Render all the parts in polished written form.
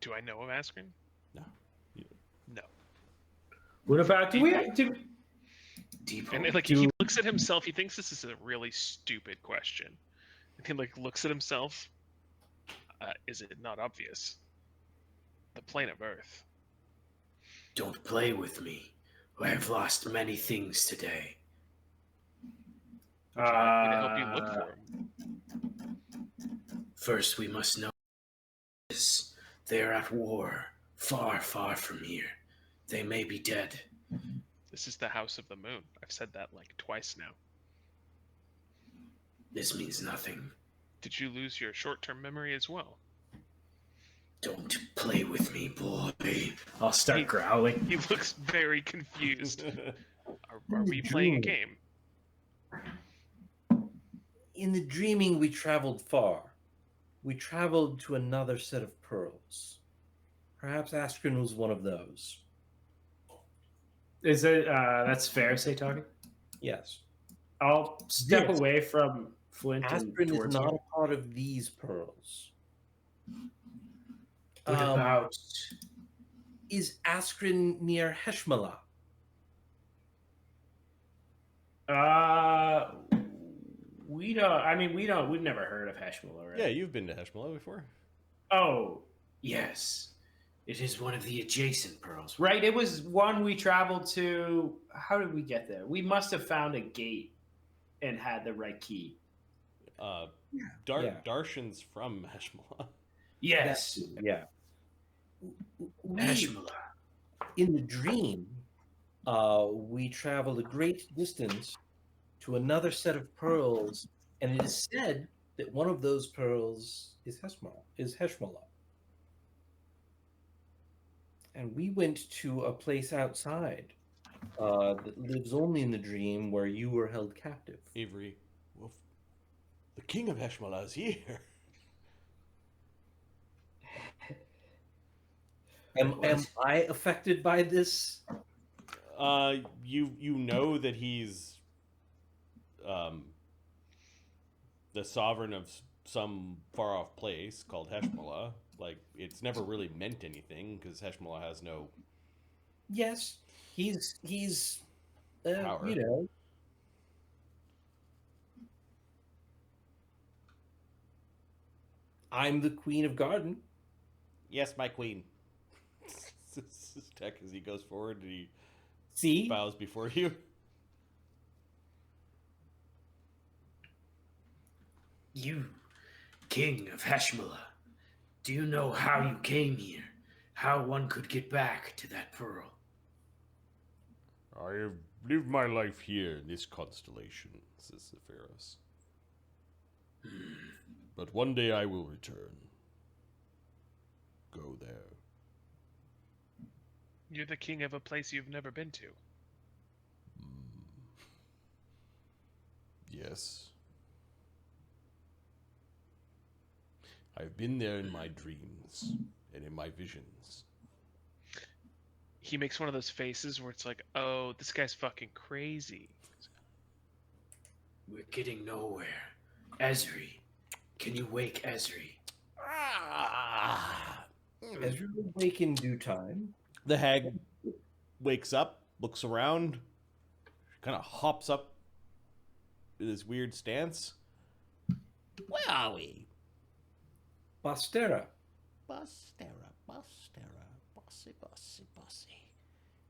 Do I know of Askren? No. No. What about And he looks at himself. He thinks this is a really stupid question. And he looks at himself. Is it not obvious? The plane of Earth. Don't play with me. I have lost many things today. Would you like me to help you look for him? First, we must know this. They are at war, far, far from here. They may be dead. This is the House of the Moon. I've said that twice now. This means nothing. Did you lose your short-term memory as well? Don't play with me, boy. I'll start growling. He looks very confused. Are we playing a game? In the dreaming, we traveled far. We traveled to another set of pearls. Perhaps Askren was one of those. Is it that's Pharisee talking? Yes. I'll step away from Flint. Askren is not a part of these pearls. What about... Is Askren near Heshmala? We don't. I mean, we don't. We've never heard of Heshmala, right? Yeah, you've been to Heshmala before. Oh, Yes. It is one of the adjacent pearls. right. It was one we traveled to. How did we get there? We must have found a gate and had the right key. Darshan's from Heshmala. Yes. Yeah. Heshmala. In the dream, we traveled a great distance to another set of pearls, and it is said that one of those pearls is Heshmala. And we went to a place outside that lives only in the dream where you were held captive. Avery, well, the king of Heshmala is here. Am I affected by this? You know that he's the sovereign of some far off place called Heshmala. It's never really meant anything because Heshmala has no. Yes, he's Power. you know. I'm the queen of garden. Yes, my queen. His tech as he goes forward and he See? bows before you. You, king of Heshmala, do you know how you came here? How one could get back to that pearl? I have lived my life here in this constellation, says the Pharaohs. But one day I will return. Go there. You're the king of a place you've never been to. Yes. I've been there in my dreams and in my visions. He makes one of those faces where it's like, oh, this guy's fucking crazy. We're getting nowhere. Ezri, can you wake Ezri? Ezra will wake in due time. The hag wakes up, looks around, kind of hops up in this weird stance. Where are we? Bosterra. Bosterra, bossy.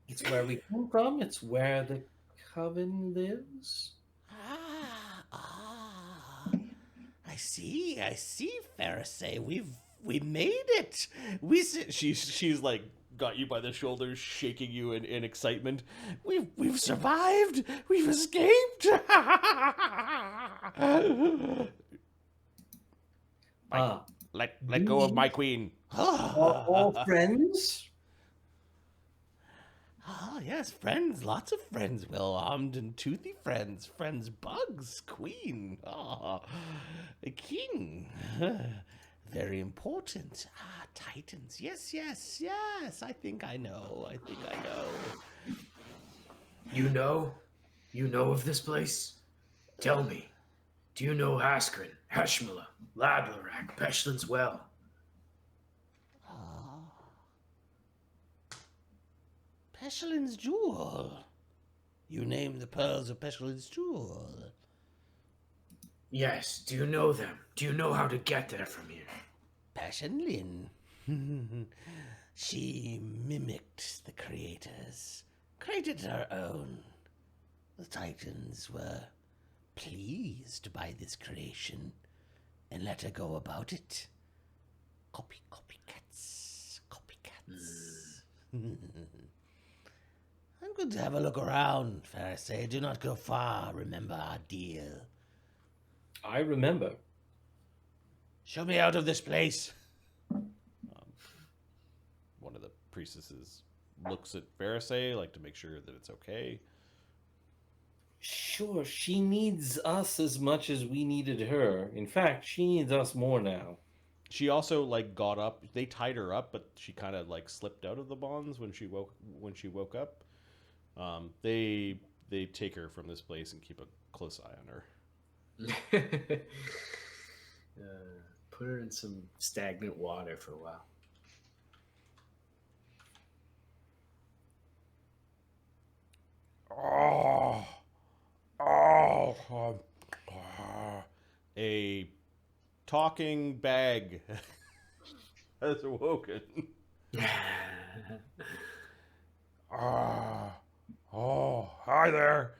It's where we come from. It's where the coven lives. I see, Pharisee. We made it. She's like got you by the shoulders, shaking you in excitement. We've survived. We've escaped. Let go of my queen. All friends? Ah, yes, friends. Lots of friends. Well-armed and toothy friends. Friends bugs. Queen. Ah, a king. Very important. Ah, titans. Yes. I think I know. You know? You know of this place? Tell me. Do you know Askren, Heshmala, Ladlarak, Peshlin's Well? Peshelin's jewel. You named the pearls of Peshelin's jewel. Yes, do you know them? Do you know how to get there from here? Passionlin. She mimicked the creators, created her own. The Titans were pleased by this creation and let her go about it. Copycats. I'm going to have a look around, Pharisee. Do not go far. Remember our deal. I remember. Show me out of this place. One of the priestesses looks at Pharisee, like to make sure that it's okay. Sure, she needs us as much as we needed her. In fact, she needs us more now. She also like got up. They tied her up, but she kind of like slipped out of the bonds when she woke up. They take her from this place and keep a close eye on her. Put her in some stagnant water for a while. A talking bag has awoken. Hi there.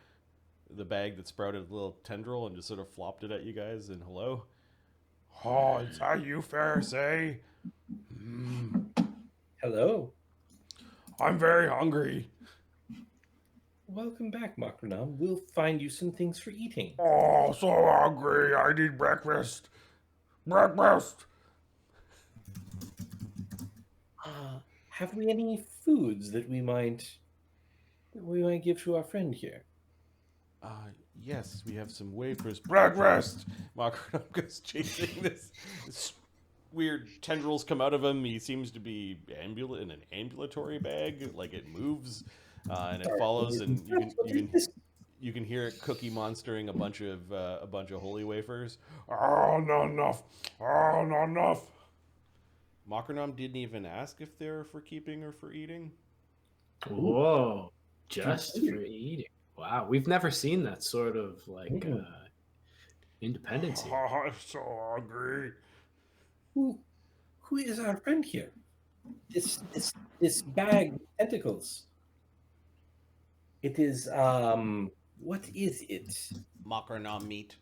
The bag that sprouted a little tendril and just sort of flopped it at you guys and hello. Oh, is that you, Pharisee? Hello. I'm very hungry. Welcome back, Makranam. We'll find you some things for eating. Oh, so hungry. I need breakfast. Breakfast. Have we any foods that we might give to our friend here? Yes, we have some wafers. Breakfast! Makranam goes chasing this weird tendrils come out of him. He seems to be in an ambulatory bag, like it moves, and it follows, and you can hear it cookie monstering a bunch of holy wafers. Oh, not enough! Oh, not enough! Makranam didn't even ask if they're for keeping or for eating. Whoa, just for eating. Wow, we've never seen that sort of like independence here. Oh, I'm so hungry. Who is our friend here? This bag with tentacles. It is what is it? Makranam meat.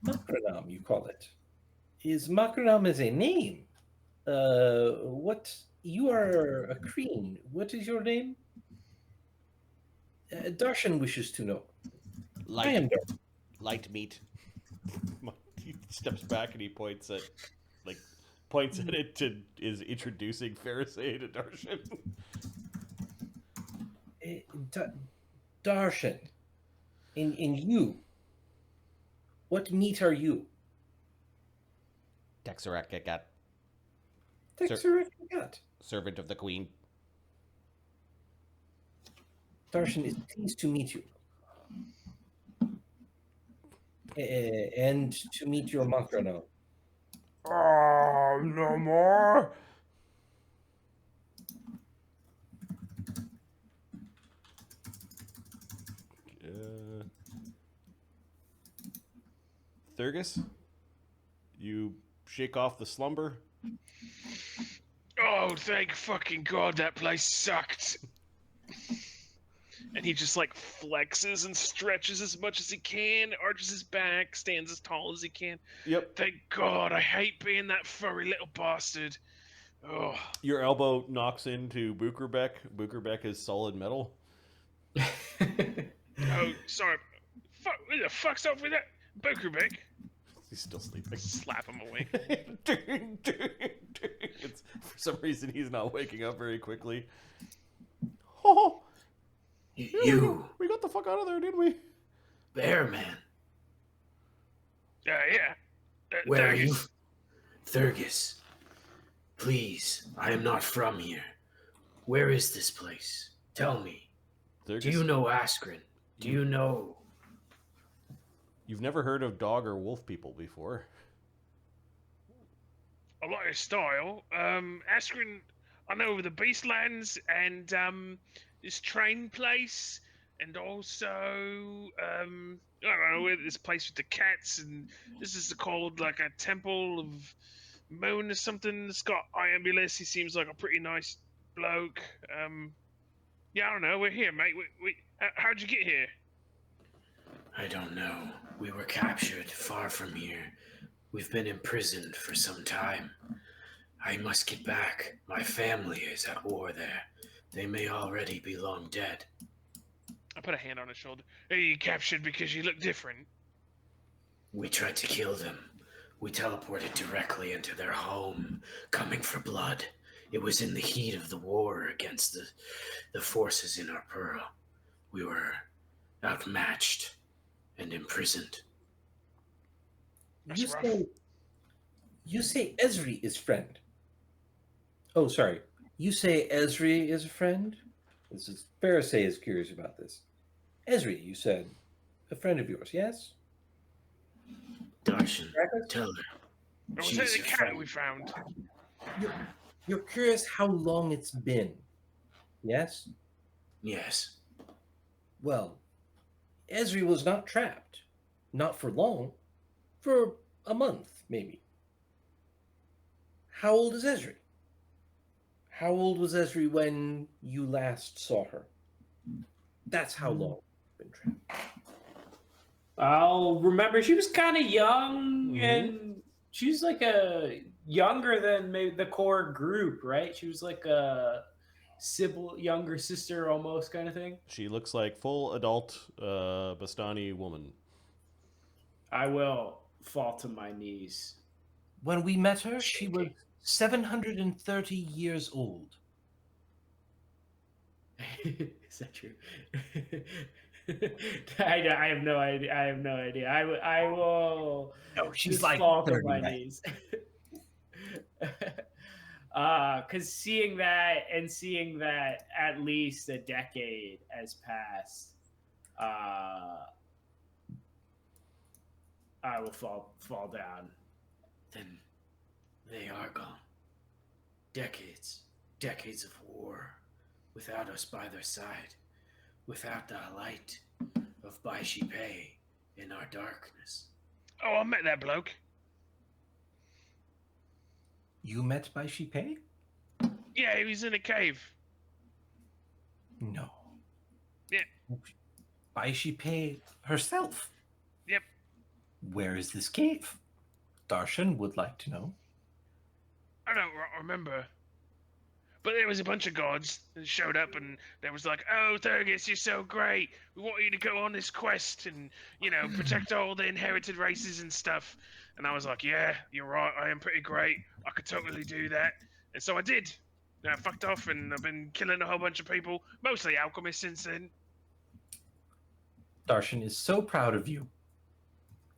Makranam, you call it. Is Makranam as a name? What you are a Kreen. What is your name? Darshan wishes to know. I am Darshan. Light meat. He steps back and he points at it is introducing Pharisee to Darshan. Darshan, in you, what meat are you? Texarakat, Texarakat. servant of the queen. Darshan is pleased to meet you. And to meet your Makranam. Oh, no more. Thurgus, you shake off the slumber. Oh, thank fucking God, that place sucked. And he just like flexes and stretches as much as he can, arches his back, stands as tall as he can. Yep. Thank God, I hate being that furry little bastard. Oh. Your elbow knocks into Bukerbeck. Bukerbeck is solid metal. Oh, sorry. Fuck, who the fuck's up with that? Bokerbeck? He's still sleeping. Slap him awake. For some reason, he's not waking up very quickly. Oh, You, we got the fuck out of there, didn't we? Bear Man. Yeah. Where are you? Thurgus. Please, I am not from here. Where is this place? Tell me. Thurgus, Do you know Askren? Do you know? You've never heard of dog or wolf people before. I like his style. Askren, I know the Beastlands and this train place, and also I don't know, this place with the cats, and this is called like a temple of Moon or something. It's got Iambulus. He seems like a pretty nice bloke. Yeah, I don't know. We're here, mate. How'd you get here? I don't know. We were captured far from here. We've been imprisoned for some time. I must get back. My family is at war there. They may already be long dead. I put a hand on his shoulder. Are you captured because you look different? We tried to kill them. We teleported directly into their home, coming for blood. It was in the heat of the war against the forces in our Pearl. We were outmatched and imprisoned. That's rough. You say Esri is friend. Oh, sorry. You say Esri is a friend? This is Pharisee is curious about this. Esri, you said, a friend of yours, yes? Darshan, tell her. Or was She's it the your cat friend. we found? You're curious how long it's been, yes? Yes. Well, Esri was not trapped. Not for long. For a month, maybe. How old is Esri? How old was Esri when you last saw her? That's how long she's been trapped. I'll remember she was kind of young, Mhm. and she's like a younger than maybe the core group, right? She was like a younger sister almost kind of thing. She looks like full adult Bastani woman. I will fall to my knees. When we met her, she was 730 years old. Is that true? I have no idea. I have no idea. I will. No, she's just like fall to 30, my right? knees. Because seeing that at least a decade has passed, I will fall down. Then they are gone. Decades of war, without us by their side, without the light of Baishi Pei in our darkness. Oh, I met that bloke. You met Baishi Pei? Yeah, he was in a cave. No. Yeah. Baishi Pei herself? Yep. Where is this cave? Darshan would like to know. I don't remember. But there was a bunch of gods that showed up, and they was like, "Oh, Thurgis, you're so great. We want you to go on this quest and, protect all the inherited races and stuff." And I was like, "Yeah, you're right. I am pretty great. I could totally do that." And so I did. I fucked off, and I've been killing a whole bunch of people, mostly alchemists since then. Darshan is so proud of you.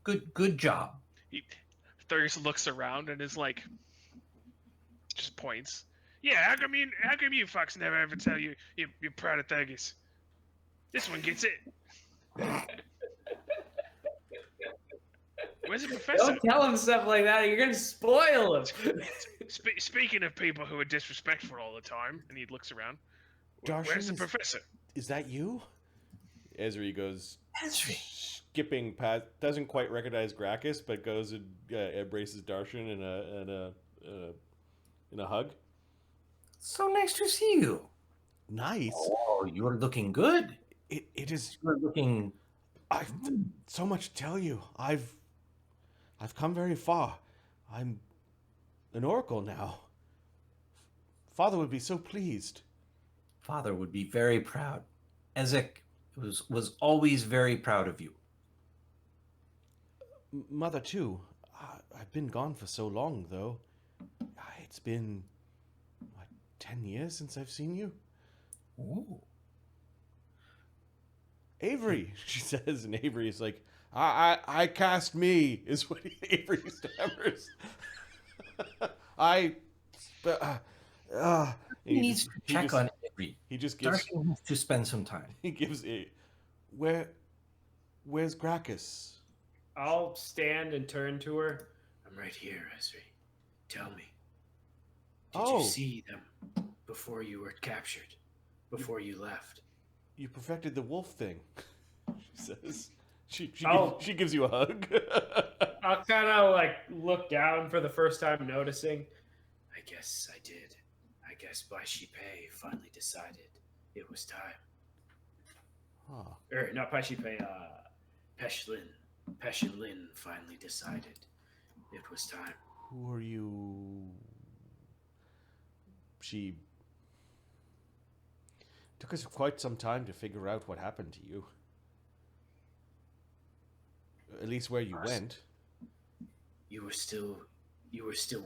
Good job. Thurgis looks around and is like, just points. Yeah, how come you fucks never ever tell you're proud of Thurgis? This one gets it. Where's the professor? Don't tell him stuff like that. You're gonna spoil him. Speaking of people who are disrespectful all the time, and he looks around. Darshan, Where's the professor? Is that you? Esri goes Esri. skipping past, doesn't quite recognize Gracchus, but goes and embraces Darshan in a hug. So nice to see you. Nice. Oh, you're looking good. It is. You're looking. I've so much to tell you. I've come very far. I'm an oracle now. Father would be so pleased. Father would be very proud. Ezek was always very proud of you. Mother too. I've been gone for so long, though. It's been 10 years since I've seen you. Ooh. Avery, she says, and Avery is like, I cast me, is what Avery stammers. He needs to check on Avery. He just gives. Darshan needs to spend some time. He gives a. Where's Gracchus? I'll stand and turn to her. I'm right here, Esri. Tell me. Oh. Did you see them before you were captured, before you left. You perfected the wolf thing, she says. She Oh. gives you a hug. I'll kind of like look down for the first time, noticing. I guess I did. I guess Bai Pei finally decided it was time. Huh. Or not Bai Pei, Peshin Lin finally decided it was time. Who are you? She took us quite some time to figure out what happened to you. At least where you went. You were still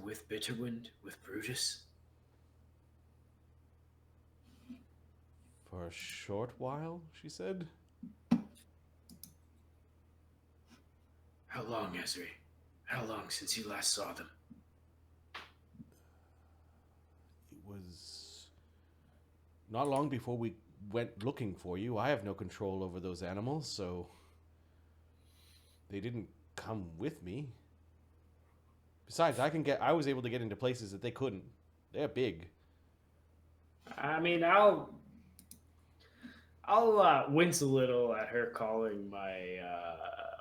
with Bitterwind, with Brutus? For a short while, she said. How long, Ezri? How long since you last saw them? It was not long before we went looking for you. I have no control over those animals, so they didn't come with me. Besides, I was able to get into places that they couldn't. They're big. I mean, I'll wince a little at her calling my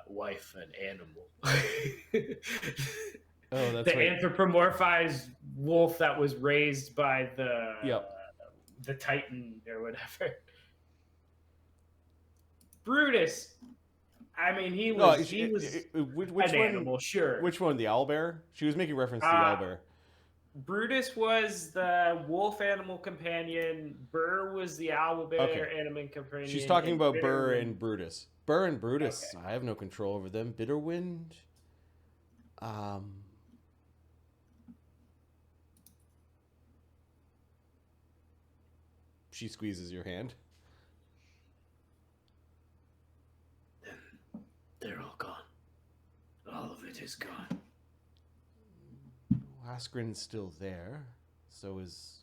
wife an animal. Oh, that's the right. anthropomorphized wolf that was raised by the Yep. the Titan or whatever. Brutus. I mean, he was which an one? animal, sure. Which one? The owlbear? She was making reference to the owlbear. Brutus was the wolf animal companion. Burr was the owlbear Okay. animal companion. She's talking and about Burr Bitterwind- and Brutus. Burr and Brutus. Okay. I have no control over them. Bitterwind. She squeezes your hand. Then they're all gone. All of it is gone. Askren's still there. So is...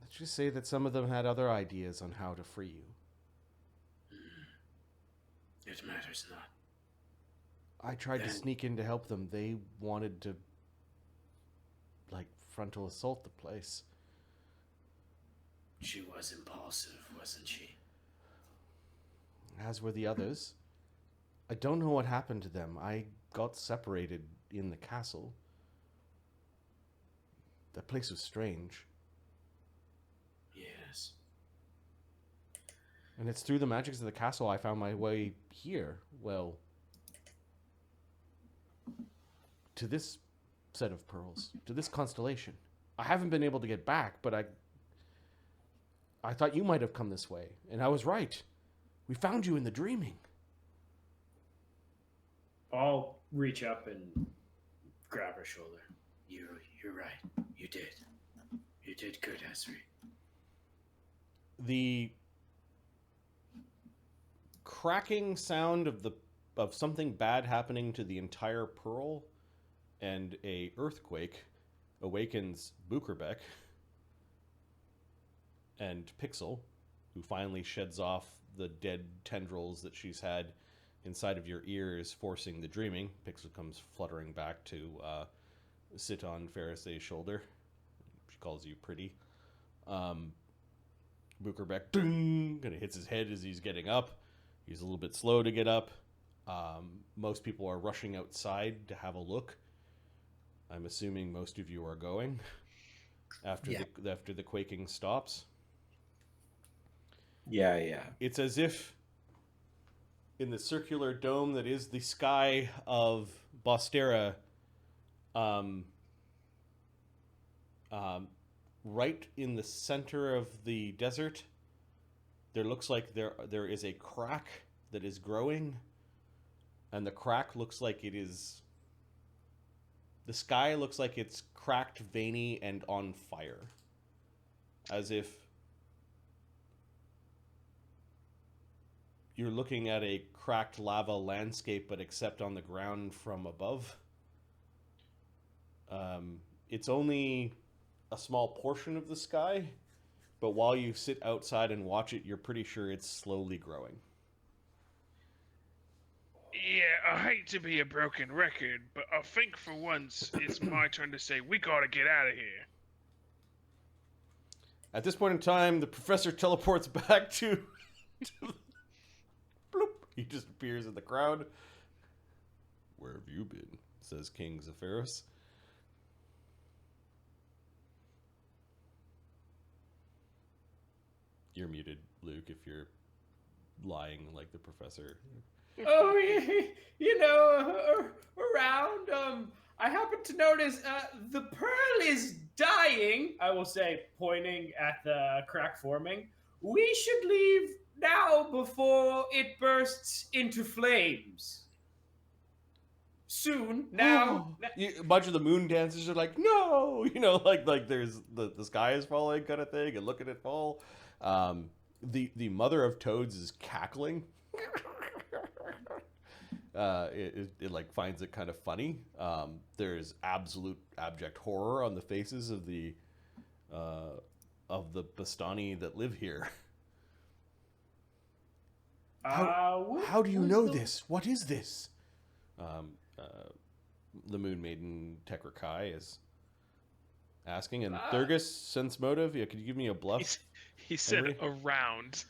Let's just say that some of them had other ideas on how to free you. It matters not. I tried to Then- sneak in to help them. They wanted to, like, frontal assault the place. She was impulsive, wasn't she? As were the others. I don't know what happened to them. I got separated in the castle. That place was strange. Yes. And it's through the magics of the castle I found my way here. Well, to this set of pearls, to this constellation. I haven't been able to get back, but I thought you might have come this way, and I was right. We found you in the dreaming. I'll reach up and grab her shoulder. You're right. You did. You did good, Ezri. The cracking sound of something bad happening to the entire pearl and a earthquake awakens Bukerbeck and Pixel, who finally sheds off the dead tendrils that she's had inside of your ears, forcing the dreaming. Pixel comes fluttering back to sit on Ferris's shoulder. She calls you pretty. Bukerbeck kind of hits his head as he's getting up. He's a little bit slow to get up. Most people are rushing outside to have a look. I'm assuming most of you are going after the quaking stops. Yeah. It's as if in the circular dome that is the sky of Bosterra, right in the center of the desert, there looks like there is a crack that is growing, and the crack looks like it is... The sky looks like it's cracked, veiny, and on fire. As if you're looking at a cracked lava landscape, but except on the ground from above. It's only a small portion of the sky, but while you sit outside and watch it, you're pretty sure it's slowly growing. Yeah, I hate to be a broken record, but I think for once it's my turn to say we gotta get out of here. At this point in time, the professor teleports back to bloop. He just appears in the crowd. Where have you been? Says King Zephyros. You're muted, Luke, if you're lying like the professor. Oh, you know, around. I happen to notice the pearl is dying. I will say, pointing at the crack forming. We should leave now before it bursts into flames. Soon, now. A bunch of the moon dancers are like, no, you know, like there's the sky is falling kind of thing, and look at it fall. The mother of toads is cackling. It like finds it kind of funny. There's absolute abject horror on the faces of the Bastani that live here. How do you know this? What is this? The Moon Maiden Tekrakai is asking, and Thurgus, sense motive. Yeah, could you give me a bluff? He said Henry? around,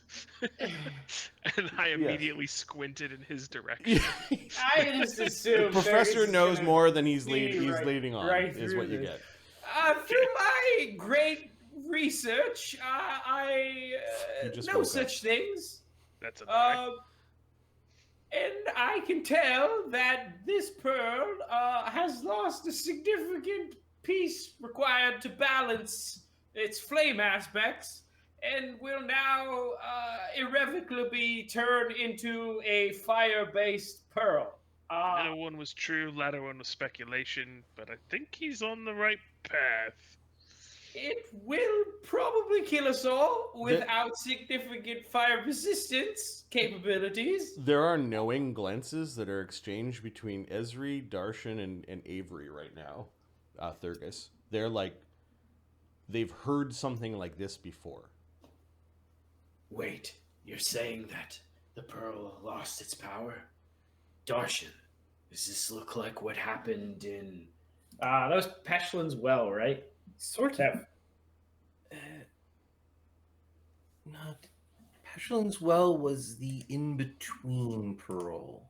and I immediately squinted in his direction. I just assumed The professor Thurgus knows gonna more than he's see leading on. right Is through what you this. get. Through my great research, I You just know woke up. such things. That's a lie. And I can tell that this pearl has lost a significant piece required to balance its flame aspects, and will now irrevocably turn into a fire-based pearl. Latter one was true, latter one was speculation, but I think he's on the right path. It will probably kill us all without significant fire resistance capabilities. There are knowing glances that are exchanged between Esri, Darshan, and Avery right now. Thurgus. They're like, they've heard something like this before. Wait, you're saying that the pearl lost its power? Darshan, does this look like what happened in... That was Pechelin's well, right? Sort of. Not. Pechelin's well was the in-between pearl.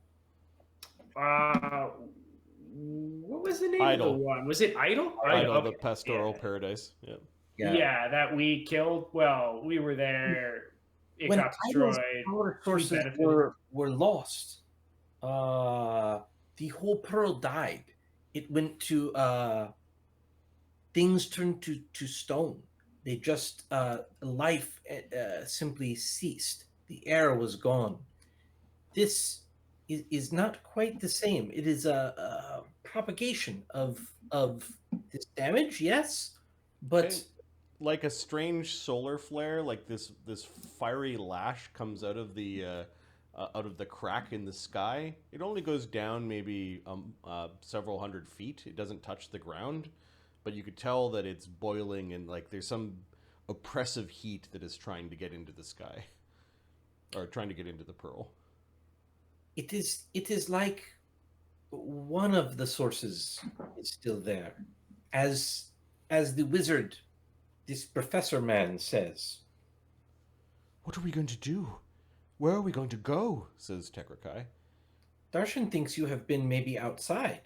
What was the name Idle. of the one? Was it Idle? Idle, Okay. the pastoral paradise. Yeah. Yeah, that we killed. Well, we were there. It When got Idle's destroyed. power sources benefited. were lost, the whole pearl died. It went to things turned to stone. They just life simply ceased. The air was gone. This is not quite the same. It is a propagation of this damage, yes, but Like a strange solar flare, like this fiery lash comes out of the crack in the sky. It only goes down maybe several hundred feet. It doesn't touch the ground, but you could tell that it's boiling and like there's some oppressive heat that is trying to get into the sky, or trying to get into the pearl. it is like one of the sources is still there, as the wizard, this professor man, says. What are we going to do? Where are we going to go? Says Tekrakai. Darshan thinks you have been maybe outside.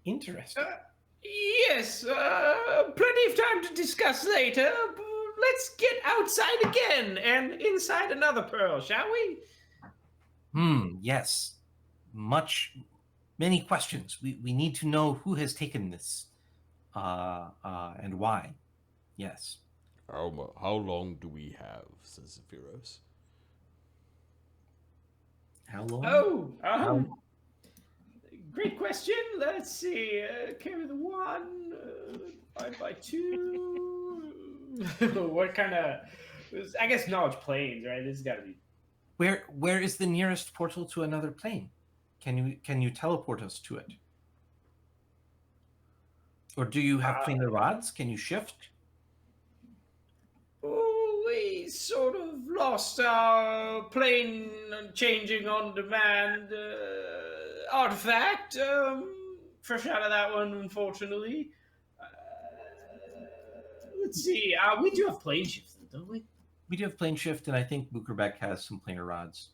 Interesting. Yes, plenty of time to discuss later. Let's get outside again and inside another pearl, shall we? Yes. Many questions. We need to know who has taken this, and why. Yes. How long do we have? Says Zephyros. How long? Oh, great question. Let's see. Carry the one, 5 by 2. What kind of? I guess knowledge planes, right? This has got to be. Where is the nearest portal to another plane? Can you teleport us to it? Or do you have planar rods? Can you shift? Oh, we sort of lost our plane changing on demand artifact. Fresh out of that one, unfortunately. Let's see. We do have plane shifts, don't we? We do have plane shift, and I think Bukerbeck has some planar rods.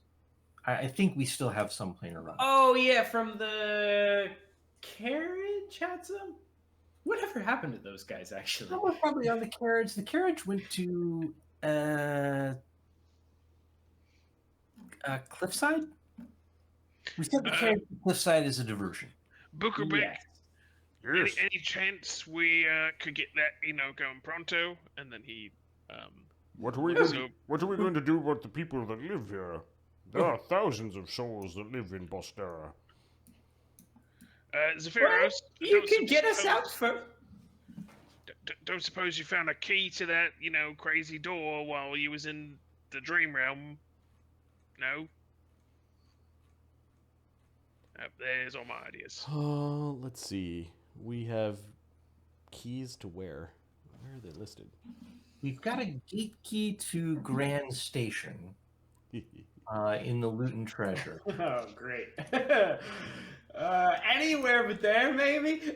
I think we still have some planar rods. Oh yeah, from the carriage had some. Whatever happened to those guys? Actually, We're probably on the carriage. The carriage went to Cliffside. We said the carriage to Cliffside is a diversion. Bookerbeck, yes. Yes. any chance we could get that, going pronto? And then he, What are we going to do about the people that live here? There are thousands of souls that live in Bosterra. Zephyros, You can get us out for. Don't suppose you found a key to that, crazy door while you was in the dream realm? No? There's all my ideas. Let's see. We have keys to where? Where are they listed? We've got a gate key to Grand Station in the Loot and Treasure. Oh, great. Anywhere but there, maybe?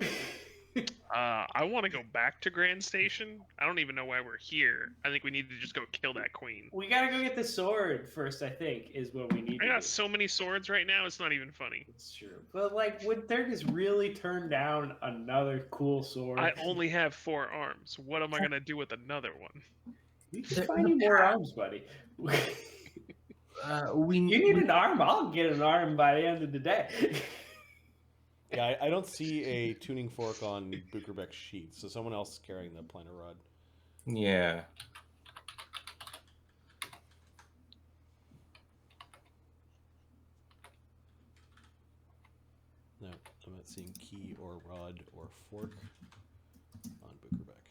I want to go back to Grand Station. I don't even know why we're here. I think we need to just go kill that queen. We gotta go get the sword first, I think, is what we need I to got do. so many swords right now, it's not even funny. It's true. But, would Thurgus really turn down another cool sword? I only have 4 arms. What am I going to do with another one? We can find you more arms, buddy. We You need an arm? I'll get an arm by the end of the day. Yeah, I don't see a tuning fork on Bukerbeck's sheet, so someone else is carrying the planar rod. Yeah. No, I'm not seeing key or rod or fork on Bukerbeck.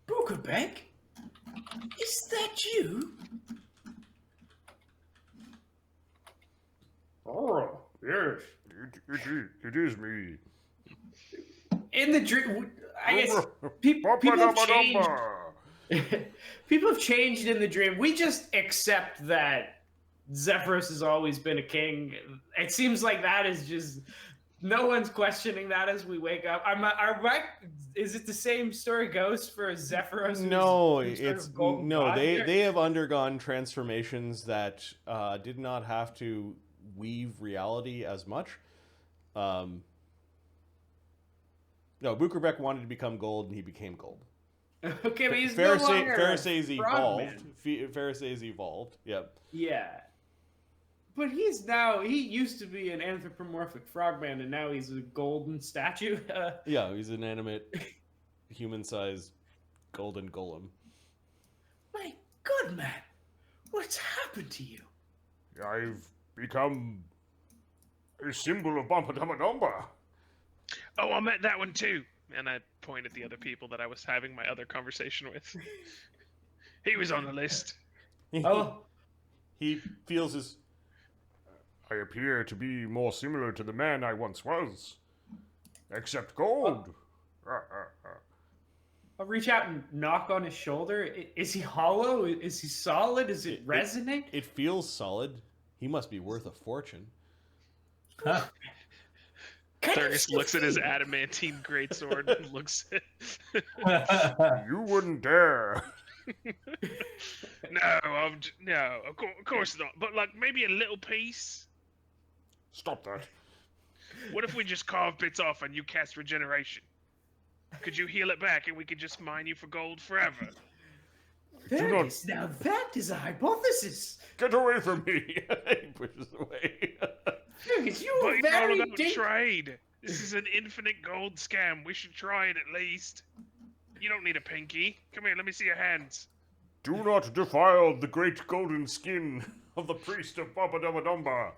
Bukerbeck? Is that you? Oh, yes. It is me. In the dream, I guess people have changed. People have changed in the dream. We just accept that Zephyros has always been a king. It seems like that is just no one's questioning that as we wake up. Is it the same story goes for Zephyros? No, they have undergone transformations that did not have to weave reality as much. No, Bukerbeck wanted to become gold, and he became gold. Okay, but he's no longer Pharisees evolved. frogman. Pharisees evolved. Yep. Yeah. But he used to be an anthropomorphic frogman, and now he's a golden statue. Yeah, he's an animate, human-sized golden golem. My good man, what's happened to you? I've become a symbol of Bumpa Dumba Dumba. Oh, I met that one too. And I point at the other people that I was having my other conversation with. He was on the list. Oh. He feels as... I appear to be more similar to the man I once was. Except gold. I'll reach out and knock on his shoulder. Is he hollow? Is he solid? Does it resonate? It feels solid. He must be worth a fortune. Huh. Thurgus looks at his adamantine greatsword and looks at... You wouldn't dare. No, of course not. But, maybe a little piece? Stop that. What if we just carve bits off and you cast regeneration? Could you heal it back and we could just mine you for gold forever? Now that is a hypothesis. Get away from me. He pushes away. Thurgus, you But were it's all very about trade. This is an infinite gold scam. We should try it at least. You don't need a pinky. Come here, let me see your hands. Do not defile the great golden skin of the priest of Bumpa Dumba Dumba.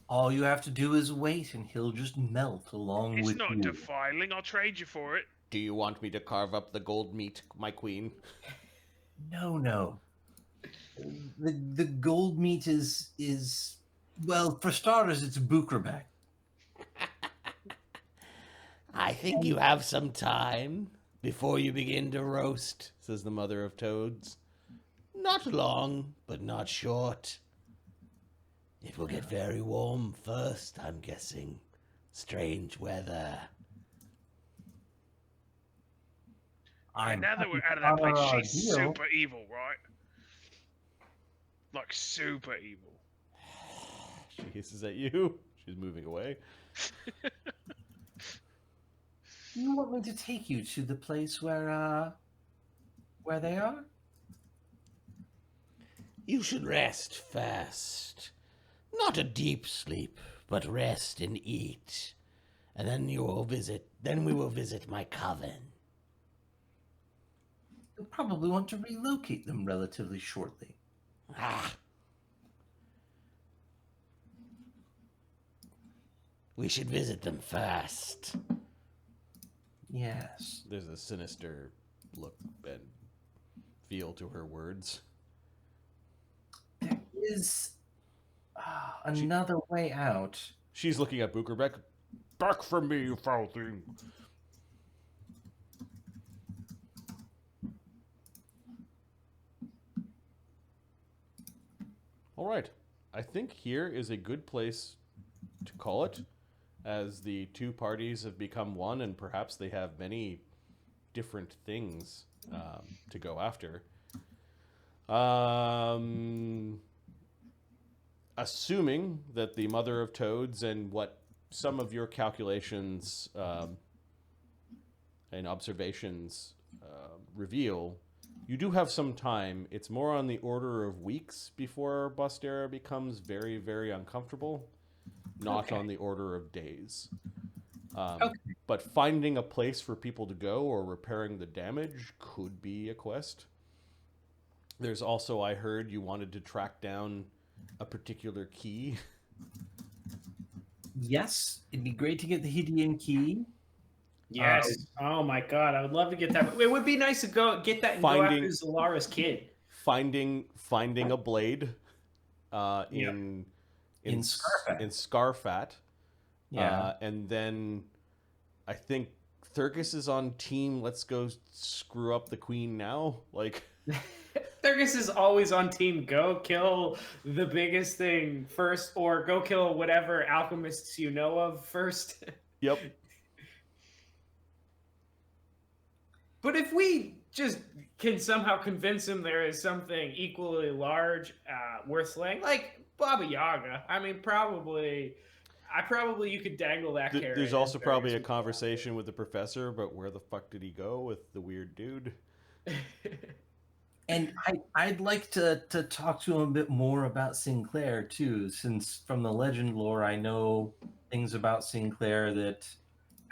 All you have to do is wait, and he'll just melt along It's with not you. defiling. I'll trade you for it. Do you want me to carve up the gold meat, my queen? No. The gold meat is well, for starters, it's Bukerbeck. I think you have some time before you begin to roast, says the mother of toads. Not long, but not short. It will get very warm first, I'm guessing. Strange weather. And I'm now that we're happy out of that to place, honor our she's deal. super evil, right? Like super evil. She hisses at you. She's moving away. You want me to take you to the place where they are? You should rest first. Not a deep sleep, but rest and eat. And then we will visit my coven. You'll probably want to relocate them relatively shortly. Ah. We should visit them first. Yes. There's a sinister look and feel to her words. There is another way out. She's looking at Bookerbeck. Back from me, you foul thing. All right. I think here is a good place to call it, as the two parties have become one, and perhaps they have many different things to go after. Assuming that the mother of toads and what some of your calculations and observations reveal, you do have some time. It's more on the order of weeks before Bosterra becomes very, very uncomfortable, not on the order of days. But finding a place for people to go or repairing the damage could be a quest. There's also, I heard you wanted to track down a particular key. Yes, it'd be great to get the Hidean key. Yes. Oh my god, I would love to get that. It would be nice to go get that and go after Zalara's kid. Finding a blade in Scarfat. in Scarfat. Yeah. And then I think Thurgus is on team. Let's go screw up the queen now. Like, Thurgus is always on team go kill the biggest thing first, or go kill whatever alchemists you know of first. yep. But if we just can somehow convince him there is something equally large worth slaying, like Baba Yaga, I mean, probably you could dangle that carrot. There's also probably a conversation with the professor about where the fuck did he go with the weird dude. And I'd like to talk to him a bit more about Sinclair, too, since from the legend lore, I know things about Sinclair that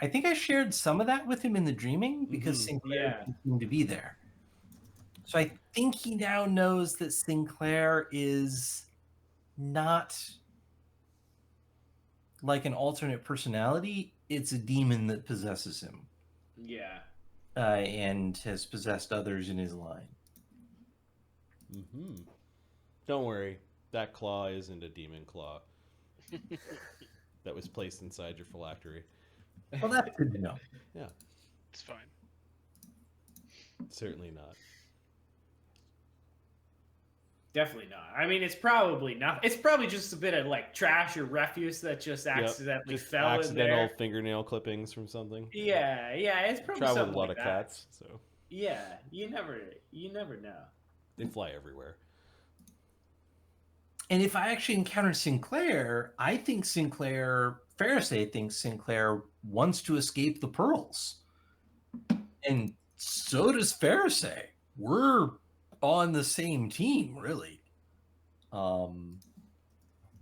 I think I shared some of that with him in the dreaming, because Sinclair seemed to be there. So I think he now knows that Sinclair is not like an alternate personality. It's a demon that possesses him. Yeah. And has possessed others in his line. Don't worry, that claw isn't a demon claw. That was placed inside your phylactery. Well, that's good to know. Yeah, It's fine. certainly not. Definitely not. I mean, it's probably not. It's probably just a bit of like trash or refuse that just accidentally Just fell in accidental there. fingernail clippings from something. Yeah, it's probably Travel with something a lot like of that. cats, so Yeah, you never know. they fly everywhere. And if I actually encounter Sinclair, I think Pharisee thinks Sinclair wants to escape the pearls. And so does Pharisee. We're on the same team, really.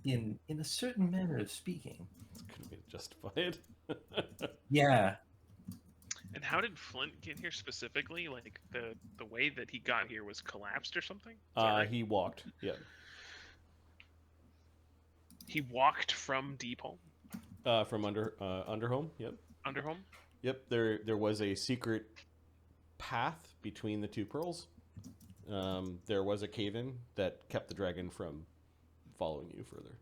In a certain manner of speaking. It's gonna be justified. Yeah. And how did Flint get here specifically? Like the way that he got here was collapsed or something? Is that right? He walked. Yeah. He walked from Deep Home, From Underhome. Yep. Underhome. Yep. There was a secret path between the two pearls. There was a cave-in that kept the dragon from following you further.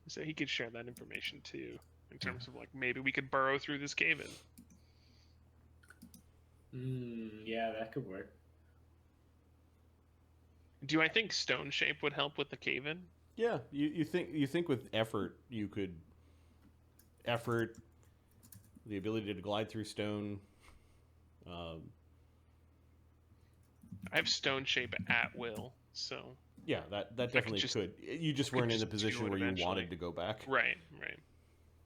So he could share that information too. in terms of like maybe we could burrow through this cave in. Yeah, that could work. Do I think stone shape would help with the cave in? Yeah, you think with effort you could the ability to glide through stone. I have stone shape at will, so Yeah, that definitely just- could. You just I could weren't in the just position do it where you eventually. wanted to go back. right.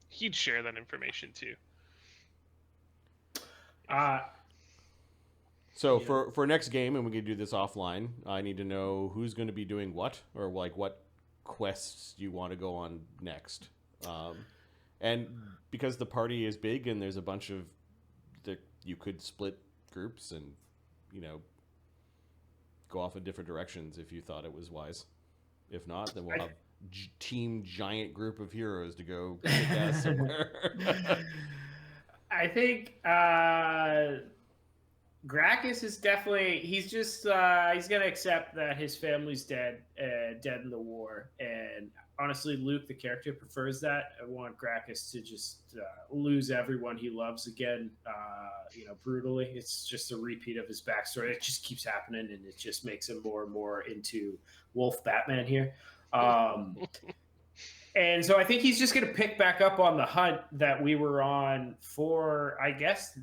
He'd share that information too. So for next game, and we can do this offline, I need to know who's going to be doing what, or like what quests you want to go on next. And because the party is big and there's a bunch of you could split groups and go off in different directions if you thought it was wise. If not, then we'll have team giant group of heroes to go kick ass somewhere. I think Gracchus is definitely he's gonna accept that his family's dead in the war, and honestly Luke the character prefers that. I want Gracchus to just lose everyone he loves again, brutally. It's just a repeat of his backstory. It just keeps happening, and it just makes him more and more into Wolf Batman here. And so I think he's just going to pick back up on the hunt that we were on for, I guess,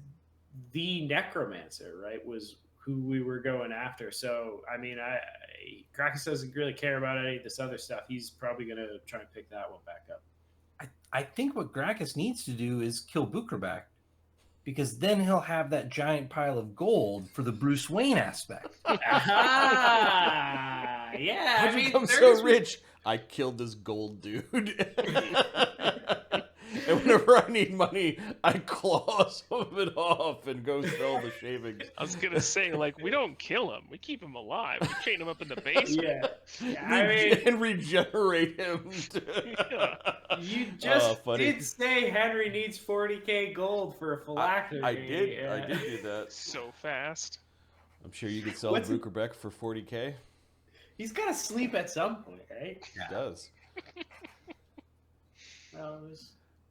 the Necromancer, right, was who we were going after. So, I mean, Gracchus doesn't really care about any of this other stuff. He's probably going to try and pick that one back up. I think what Gracchus needs to do is kill Bookerback, because then he'll have that giant pile of gold for the Bruce Wayne aspect. Ah, yeah. How'd you become so rich? I killed this gold dude. And whenever I need money, I claw some of it off and go sell the shavings. I was gonna say, like, we don't kill him; we keep him alive. We chain him up in the basement. And regenerate him. You just funny. did say Henry needs 40k gold for a phylactery. I did do that. So fast. I'm sure you could sell Bookerbeck for 40k. He's got to sleep at some point, right? He does.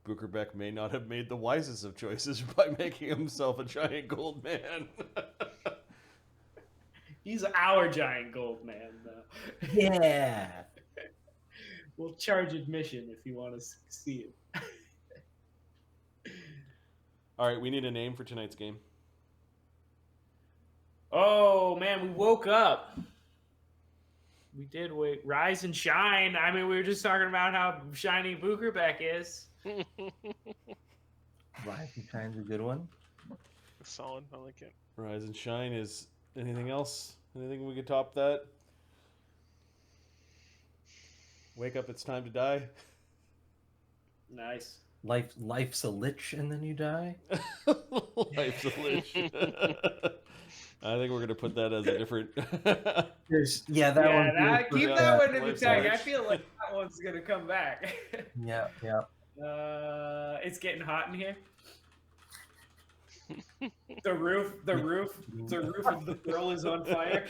Bookerbeck may not have made the wisest of choices by making himself a giant gold man. He's our giant gold man, though. Yeah. We'll charge admission if you want to see it. All right, we need a name for tonight's game. Oh, man, we woke up. We did wait. Rise and shine. I mean, we were just talking about how shiny Bookerbeck is. Rise and Shine's a good one. Solid. I like it. Rise and shine is anything else? Anything we could top that? Wake up, it's time to die. Nice. Life's a lich and then you die. Life's a lich. I think we're gonna put that as a different. That one. Keep that one in the Life's a tag. I lich. feel like that one's gonna come back. Yeah. It's getting hot in here. The roof of the grill is on fire.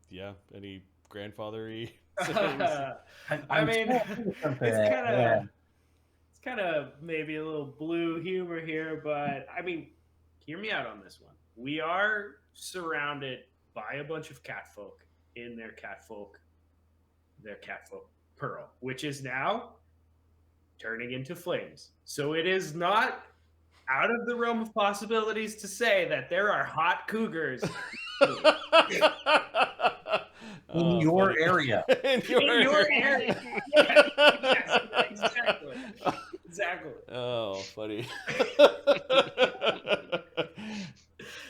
Yeah. Any grandfathery? I mean, it's kind of maybe a little blue humor here, but I mean, hear me out on this one. We are surrounded by a bunch of catfolk in their catfolk pearl, which is now turning into flames. So it is not out of the realm of possibilities to say that there are hot cougars in your area. In your area. Yes, exactly. Oh, funny.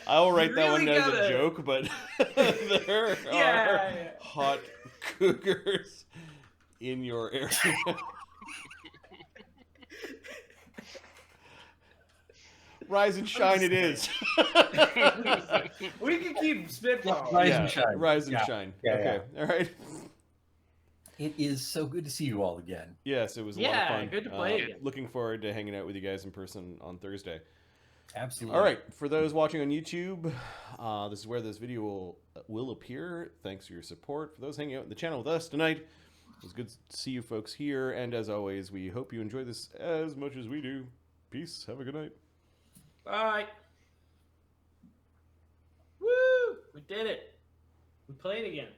I will write that one Really as a gotta- joke, but there are hot cougars in your area. Rise and shine it is. We can keep spitballing. Rise and shine. Rise and Yeah. shine. Yeah, okay. All right. It is so good to see you all again. Yes, it was a lot of Yeah, fun. good to play again. Looking forward to hanging out with you guys in person on Thursday. Absolutely. All right, for those watching on YouTube, this is where this video will appear. Thanks for your support. For those hanging out in the channel with us tonight, it was good to see you folks here. And as always, we hope you enjoy this as much as we do. Peace. Have a good night. Bye. Woo! We did it. We played again.